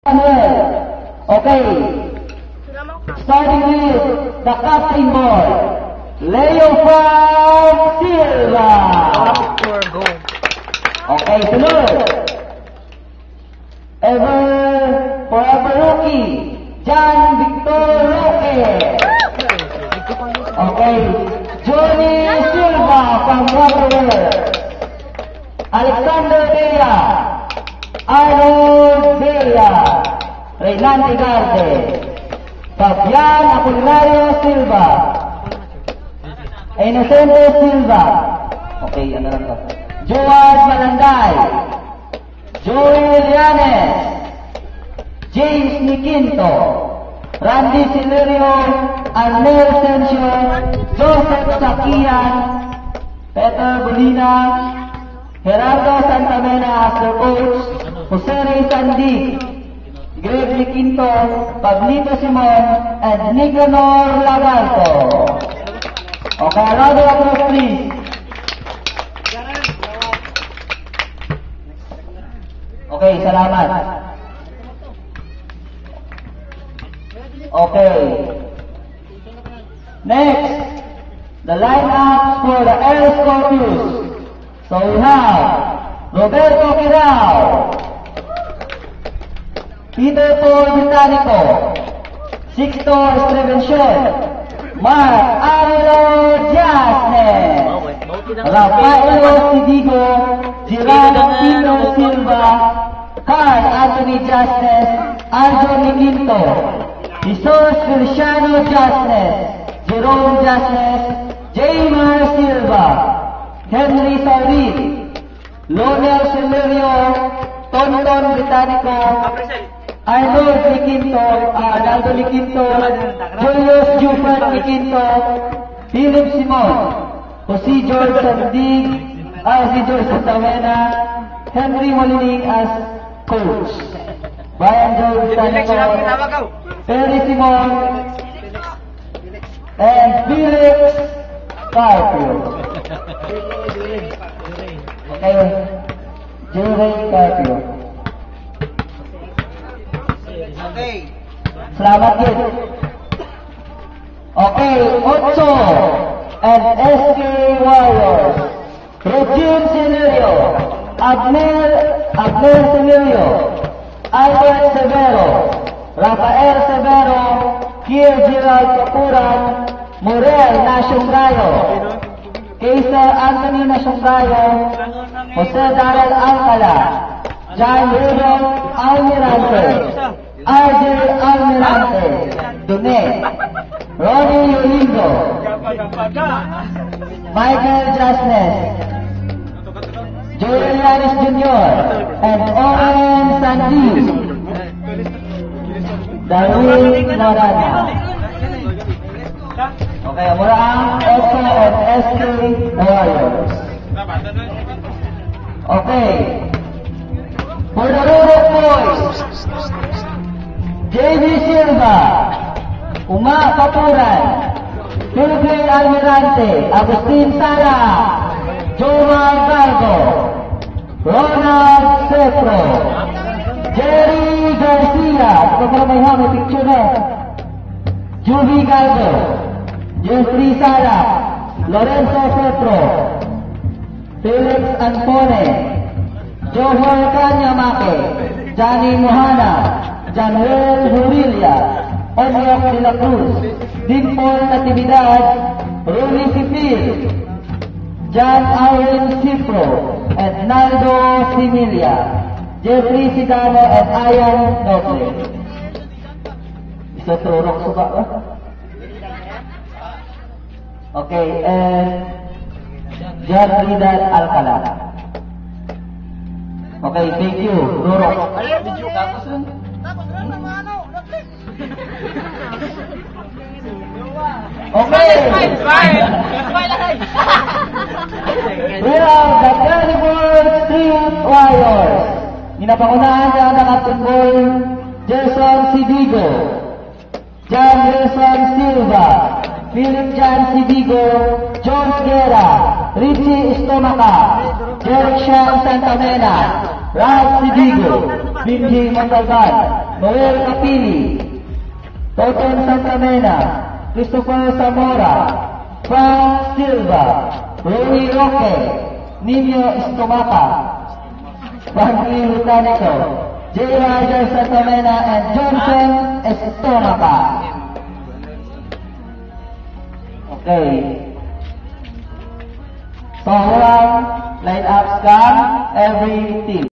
Okay. Starting with the captain boy, Leo Silva. Okay, sunod. Forever rookie, John Victor Roque. Okay, Johnny Silva from Waterwell. Alexander Dea, Arnold Dea, Reynante Garde, Fabian Apolinario Silva, Inocente Silva. Okay, ano lang to? Joad Malanday, Joel Llanes, James Niquinto, Randy Silerio, Arnel Sencio, Joseph Sakian, Peter Bolina, Gerardo Santamena as the coach, Jose Rey Sandig, Greg Niquinto, Pablito Simon, and Nicanor Lagarto. Okay, round of applause please. Okay, salamat. Okay. Next, the lineup for the Air Scorpius. So we have Roberto Quirao, Peter Paul Britannico, Sixto Estrevención, Mark Arlo Jasnes, Rafaelo Sidigo, Gerardo Pino Silva, Carl Anthony Jasnes, Aldo Niquinto, Jesus Feliciano Jasnes, Jerome Jasnes, Jaymar Silva, Henry Saurid, Lonel Silerio, Tonton Britannico, Arnold Niquinto, Arnaldo Niquinto, Julius Jufan Niquinto, Philip Simon, Jose George Sandig, si George Santamena, Henry Molining as coach, Brian George Britannico, Perry Simon, and Felix Carpio. Okay, Juray Carpio. Okay. Selamat yun. Okay, Ocho and SK Warriors. Regine Silerio, Abner Silerio, Albert Severo, Rafael Severo, Kier Gerald Kapuran, Morel Nasyongayo, Kaiser Anthony Nasyongayo, Jose Darrell Alcala, John Rudolph Almirante, RJ Almirante, Dune, Ronnie Yolindo, Michael Jasnes, Joel Yanis Jr., and Owen Sandy, Darwin Morana. Okay, mula ang Ocho and SK Warriors. Okay. For the Rurok Boys, JV Silva, Uma Kapuran, Philippe Almirante, Agustin Sala, Jomar Gargo, Ronald Sepro, Jerry Garcia, ito pala may hami picture na, Juby Gargo, Jeffrey Sala, Lorenzo Sepro, Felix Antone, Johor Kanyamake, Johnny Mohana, Januel Hurilia, Onyok de la Cruz, Dimple Natividad, Rumi Sipil, John Alvin Cipro, and Naldo Similia, Jeffrey Sidano, and Ayan Noble. Isa turok suka ba? Okay, and John Ridan Alcala. Okay, thank you, Rurok. Okay. We have the Carnivore Street Warriors. Ginapangunahan niya ang nakatungkol Jason Sidigo, John Wilson Silva, Philip John Sidigo, John Guerra, Richie Estomaca, Derek Sean Santamena, Ralph Sidigo, Binji Montalban, Noel Capili, Toton Santamena, Christopher Zamora, Frank Silva, Roy Roque, Nino Estomata, Franklin Lutanico, J. Ryder Santamena, and Johnson Estomata. Okay. So, walang line-up scan every team.